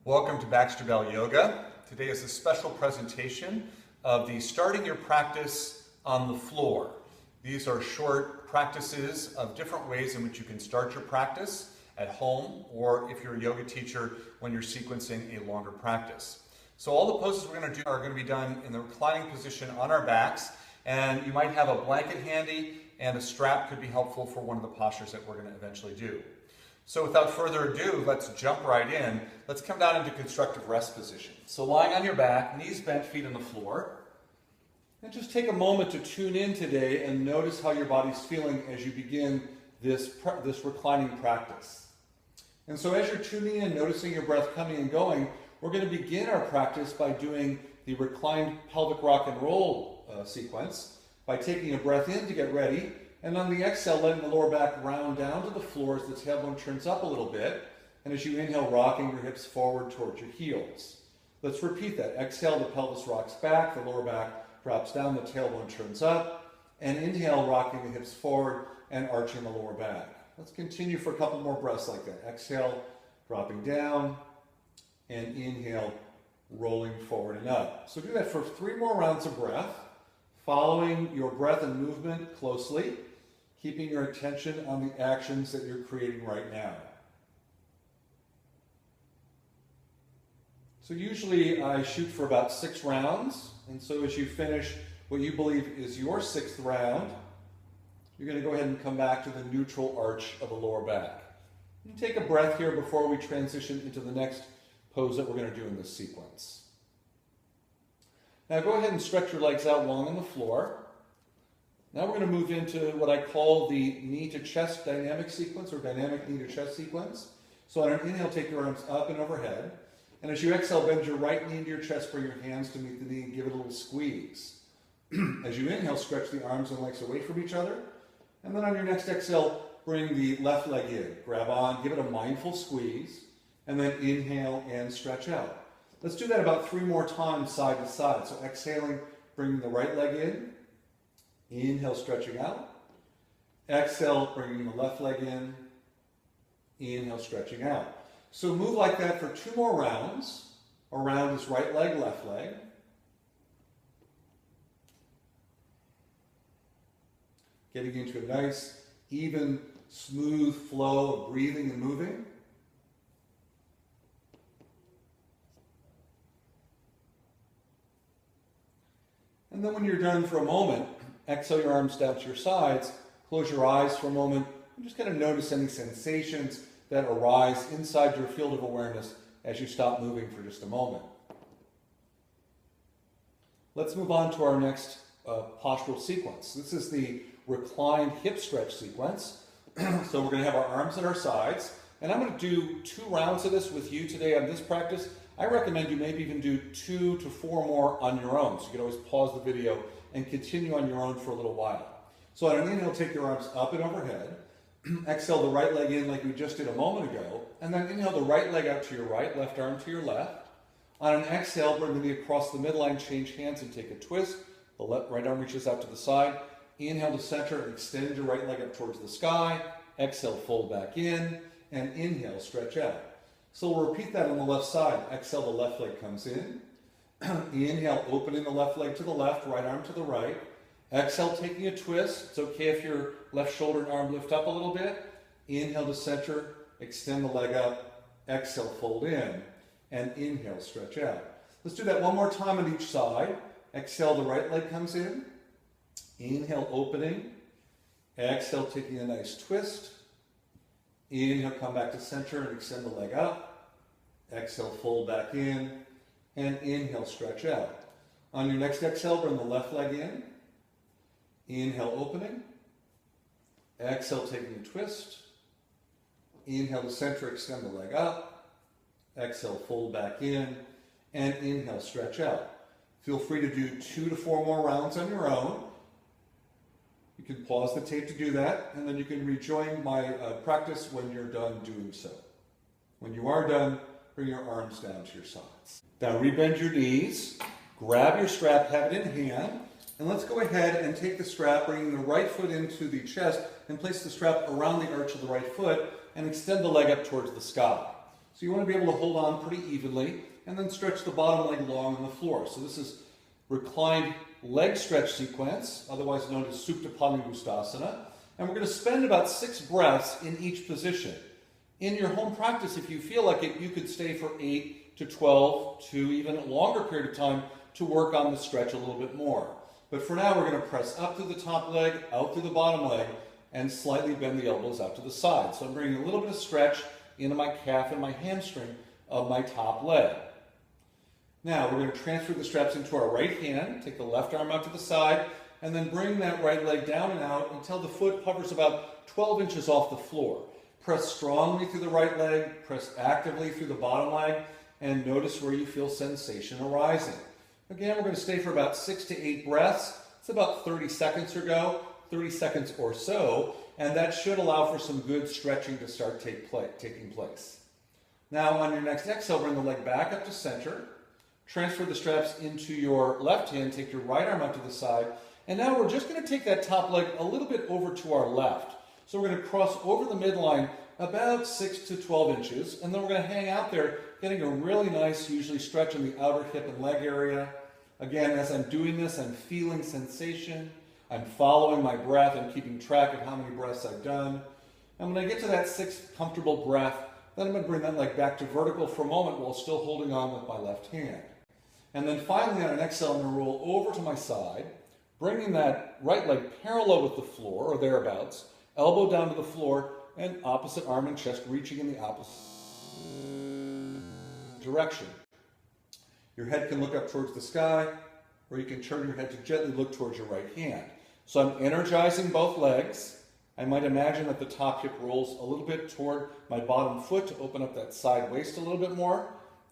Welcome to Baxter Yoga. Today is a special presentation of the starting your practice on the floor. These are short practices of different ways in which you can start your practice at home, or if you're a yoga teacher, when you're sequencing a longer practice. So all the poses we're going to do are going to be done in the reclining position on our backs, and you might have a blanket handy, and a strap could be helpful for one of the postures that we're going to eventually do. So without further ado, let's jump right in. Let's come down into constructive rest position. So lying on your back, knees bent, feet on the floor. And just take a moment to tune in today and notice how your body's feeling as you begin this reclining practice. And so as you're tuning in, noticing your breath coming and going, we're going to begin our practice by doing the reclined pelvic rock and roll sequence by taking a breath in to get ready. And on the exhale, letting the lower back round down to the floor as the tailbone turns up a little bit. And as you inhale, rocking your hips forward towards your heels. Let's repeat that. Exhale, the pelvis rocks back, the lower back drops down, the tailbone turns up. And inhale, rocking the hips forward and arching the lower back. Let's continue for a couple more breaths like that. Exhale, dropping down, and inhale, rolling forward and up. So do that for 3 more rounds of breath, following your breath and movement closely, keeping your attention on the actions that you're creating right now. So usually I shoot for about 6 rounds, and so as you finish what you believe is your 6th round, you're going to go ahead and come back to the neutral arch of the lower back. And take a breath here before we transition into the next pose that we're going to do in this sequence. Now go ahead and stretch your legs out long on the floor. Now we're going to move into what I call the knee to chest dynamic sequence, or dynamic knee to chest sequence. So on an inhale, take your arms up and overhead. And as you exhale, bend your right knee into your chest, bring your hands to meet the knee, and give it a little squeeze. As you inhale, stretch the arms and legs away from each other. And then on your next exhale, bring the left leg in. Grab on, give it a mindful squeeze, and then inhale and stretch out. Let's do that about 3 more times side to side. So exhaling, bringing the right leg in. Inhale, stretching out. Exhale, bringing the left leg in. Inhale, stretching out. So move like that for 2 more rounds around this right leg, left leg. Getting into a nice, even, smooth flow of breathing and moving. And then when you're done for a moment, exhale your arms down to your sides, close your eyes for a moment, and just kind of notice any sensations that arise inside your field of awareness as you stop moving for just a moment. Let's move on to our next postural sequence. This is the reclined hip stretch sequence. So we're going to have our arms at our sides, and I'm going to do 2 rounds of this with you today on this practice. I recommend you maybe even do 2 to 4 more on your own. So you can always pause the video and continue on your own for a little while. So on an inhale, take your arms up and overhead. Exhale the right leg in like we just did a moment ago. And then inhale the right leg out to your right, left arm to your left. On an exhale, bring the knee across the midline, change hands and take a twist. The right arm reaches out to the side. Inhale to center and extend your right leg up towards the sky. Exhale, fold back in. And inhale, stretch out. So we'll repeat that on the left side. Exhale, the left leg comes in. Inhale, opening the left leg to the left, right arm to the right. Exhale, taking a twist. It's okay if your left shoulder and arm lift up a little bit. Inhale to center, extend the leg up. Exhale, fold in. And inhale, stretch out. Let's do that 1 more time on each side. Exhale, the right leg comes in. Inhale, opening. Exhale, taking a nice twist. Inhale, come back to center and extend the leg up. Exhale, fold back in. And inhale, stretch out. On your next exhale, bring the left leg in. Inhale, opening. Exhale, taking a twist. Inhale to center, extend the leg up. Exhale, fold back in. And inhale, stretch out. Feel free to do 2 to 4 more rounds on your own. You can pause the tape to do that, and then you can rejoin my practice when you're done doing so. When you are done, bring your arms down to your sides. Now rebend your knees, grab your strap, have it in hand, and let's go ahead and take the strap, bringing the right foot into the chest, and place the strap around the arch of the right foot, and extend the leg up towards the sky. So you want to be able to hold on pretty evenly and then stretch the bottom leg long on the floor. So this is reclined leg stretch sequence, otherwise known as Supta Padangusthasana. And we're going to spend about 6 breaths in each position. In your home practice, if you feel like it, you could stay for 8 to 12 to even a longer period of time to work on the stretch a little bit more. But for now, we're going to press up through the top leg, out through the bottom leg, and slightly bend the elbows out to the side. So I'm bringing a little bit of stretch into my calf and my hamstring of my top leg. Now we're going to transfer the straps into our right hand, take the left arm out to the side, and then bring that right leg down and out until the foot hovers about 12 inches off the floor. Press strongly through the right leg, press actively through the bottom leg, and notice where you feel sensation arising. Again, we're going to stay for about 6 to 8 breaths. It's about 30 seconds or so, and that should allow for some good stretching to start taking place. Now on your next exhale, bring the leg back up to center. Transfer the straps into your left hand, take your right arm out to the side, and now we're just going to take that top leg a little bit over to our left. So we're going to cross over the midline about 6 to 12 inches, and then we're going to hang out there, getting a really nice, usually stretch in the outer hip and leg area. Again, as I'm doing this, I'm feeling sensation. I'm following my breath and keeping track of how many breaths I've done. And when I get to that 6th comfortable breath, then I'm going to bring that leg back to vertical for a moment while still holding on with my left hand. And then finally on an exhale, I'm going to roll over to my side, bringing that right leg parallel with the floor or thereabouts, elbow down to the floor, and opposite arm and chest reaching in the opposite direction. Your head can look up towards the sky, or you can turn your head to gently look towards your right hand. So I'm energizing both legs. I might imagine that the top hip rolls a little bit toward my bottom foot to open up that side waist a little bit more.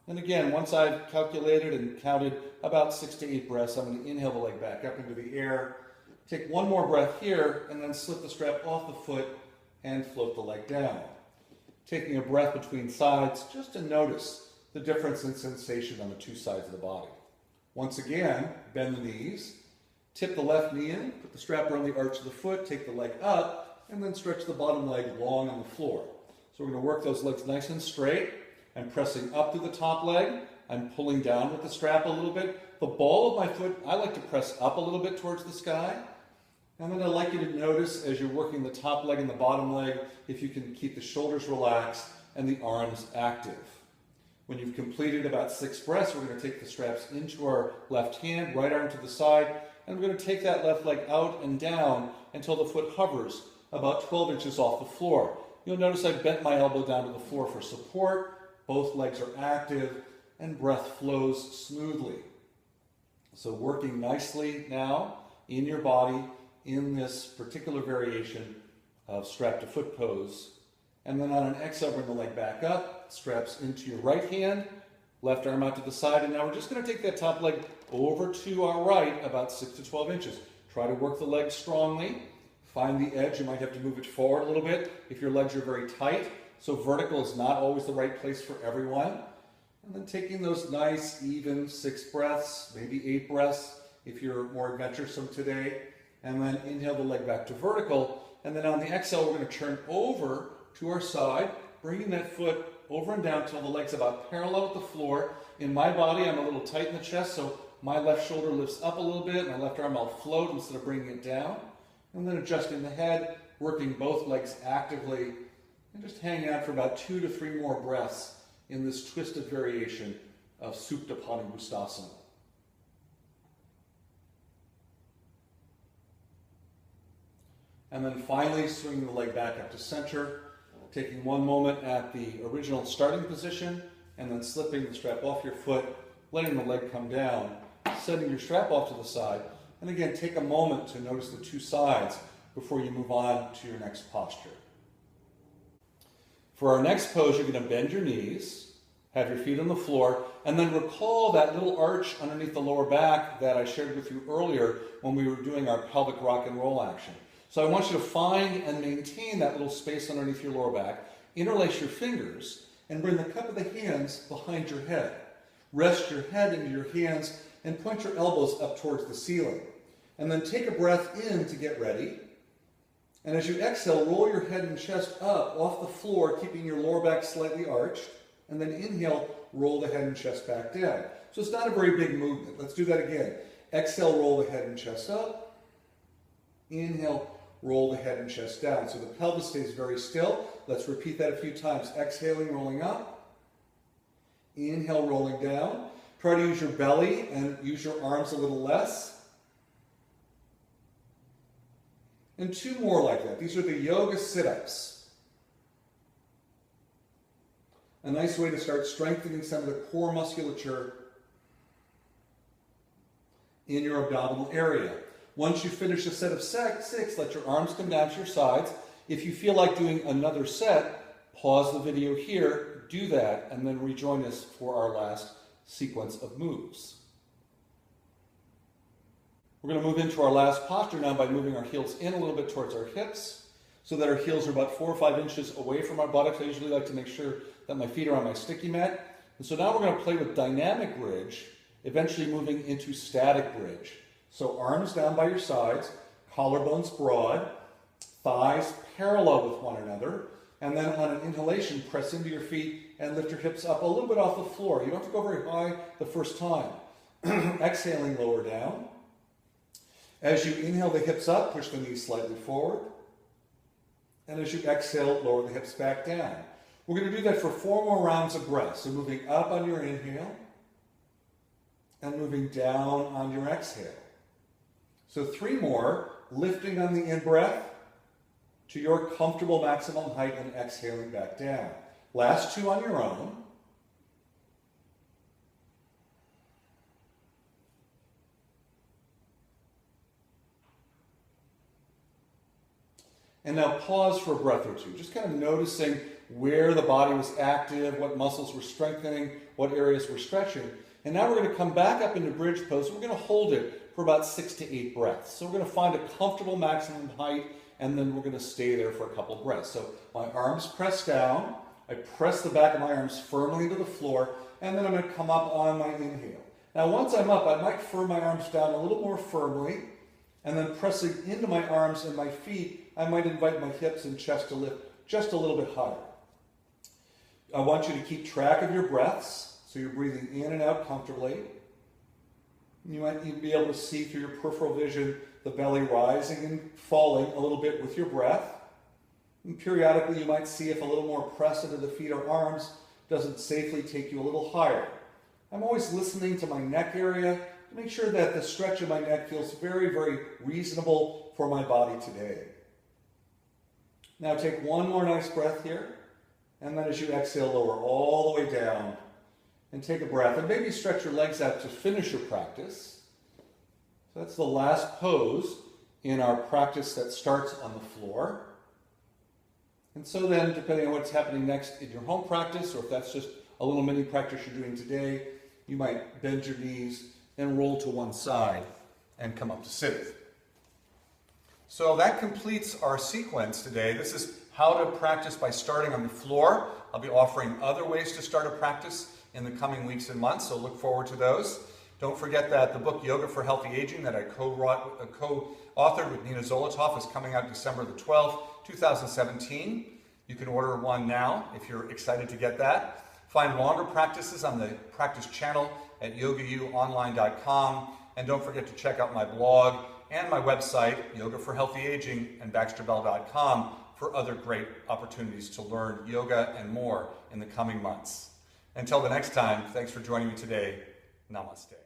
And again, once I've calculated and counted about 6 to 8 breaths, I'm going to inhale the leg back up into the air, take one more breath here, and then slip the strap off the foot and float the leg down. Taking a breath between sides just to notice the difference in sensation on the 2 sides of the body. Once again, bend the knees, tip the left knee in, put the strap around the arch of the foot, take the leg up, and then stretch the bottom leg long on the floor. So we're going to work those legs nice and straight. I'm pressing up through the top leg. I'm pulling down with the strap a little bit. The ball of my foot, I like to press up a little bit towards the sky. And then I'd like you to notice as you're working the top leg and the bottom leg, if you can keep the shoulders relaxed and the arms active. When you've completed about 6 breaths, we're going to take the straps into our left hand, right arm to the side, and we're going to take that left leg out and down until the foot hovers about 12 inches off the floor. You'll notice I bent my elbow down to the floor for support. Both legs are active and breath flows smoothly. So working nicely now in your body in this particular variation of strap to foot pose. And then on an exhale, bring the leg back up, straps into your right hand, left arm out to the side, and now we're just going to take that top leg over to our right about 6 to 12 inches. Try to work the leg strongly. Find the edge. You might have to move it forward a little bit if your legs are very tight. So vertical is not always the right place for everyone. And then taking those nice, even 6 breaths, maybe 8 breaths if you're more adventuresome today. And then inhale the leg back to vertical. And then on the exhale, we're going to turn over to our side, bringing that foot over and down until the leg's about parallel with the floor. In my body, I'm a little tight in the chest, so my left shoulder lifts up a little bit. My left arm, I'll float instead of bringing it down. And then adjusting the head, working both legs actively, and just hang out for about 2 to 3 more breaths in this twisted variation of Supta Padangusthasana. And then finally, swinging the leg back up to center, taking one moment at the original starting position, and then slipping the strap off your foot, letting the leg come down, setting your strap off to the side, and again, take a moment to notice the 2 sides before you move on to your next posture. For our next pose, you're going to bend your knees, have your feet on the floor, and then recall that little arch underneath the lower back that I shared with you earlier when we were doing our pelvic rock and roll action. So I want you to find and maintain that little space underneath your lower back, interlace your fingers, and bring the cup of the hands behind your head. Rest your head into your hands and point your elbows up towards the ceiling. And then take a breath in to get ready. And as you exhale, roll your head and chest up off the floor, keeping your lower back slightly arched. And then inhale, roll the head and chest back down. So it's not a very big movement. Let's do that again. Exhale, roll the head and chest up. Inhale, roll the head and chest down. So the pelvis stays very still. Let's repeat that a few times. Exhaling, rolling up. Inhale, rolling down. Try to use your belly and use your arms a little less. And 2 more like that. These are the yoga sit-ups. A nice way to start strengthening some of the core musculature in your abdominal area. Once you finish a set of 6, let your arms come down to your sides. If you feel like doing another set, pause the video here, do that, and then rejoin us for our last sequence of moves. We're going to move into our last posture now by moving our heels in a little bit towards our hips so that our heels are about 4 or 5 inches away from our buttocks. I usually like to make sure that my feet are on my sticky mat. And so now we're going to play with dynamic bridge, eventually moving into static bridge. So arms down by your sides, collarbones broad, thighs parallel with one another, and then on an inhalation, press into your feet and lift your hips up a little bit off the floor. You don't have to go very high the first time. Exhaling, lower down. As you inhale the hips up, push the knees slightly forward. And as you exhale, lower the hips back down. We're going to do that for 4 more rounds of breath. So moving up on your inhale and moving down on your exhale. So 3 more, lifting on the in-breath to your comfortable maximum height and exhaling back down. Last 2 on your own. And now pause for a breath or 2, just kind of noticing where the body was active, what muscles were strengthening, what areas were stretching. And now we're going to come back up into bridge pose. We're going to hold it for about 6 to 8 breaths. So we're going to find a comfortable maximum height, and then we're going to stay there for a couple breaths. So my arms press down. I press the back of my arms firmly into the floor, and then I'm going to come up on my inhale. Now once I'm up, I might firm my arms down a little more firmly, and then pressing into my arms and my feet, I might invite my hips and chest to lift just a little bit higher. I want you to keep track of your breaths, so you're breathing in and out comfortably. You might even be able to see through your peripheral vision the belly rising and falling a little bit with your breath. And periodically you might see if a little more press into the feet or arms doesn't safely take you a little higher. I'm always listening to my neck area to make sure that the stretch of my neck feels very, very reasonable for my body today. Now take 1 more nice breath here, and then as you exhale, lower all the way down, and take a breath, and maybe stretch your legs out to finish your practice. So that's the last pose in our practice that starts on the floor. And so then, depending on what's happening next in your home practice, or if that's just a little mini practice you're doing today, you might bend your knees and roll to one side and come up to sitting. So that completes our sequence today. This is how to practice by starting on the floor. I'll be offering other ways to start a practice in the coming weeks and months, so look forward to those. Don't forget that the book Yoga for Healthy Aging that I co-authored with Nina Zolotov is coming out December the 12th, 2017. You can order one now if you're excited to get that. Find longer practices on the practice channel at yogauonline.com. And don't forget to check out my blog and my website, Yoga for Healthy Aging, and baxterbell.com for other great opportunities to learn yoga and more in the coming months. Until the next time, thanks for joining me today. Namaste.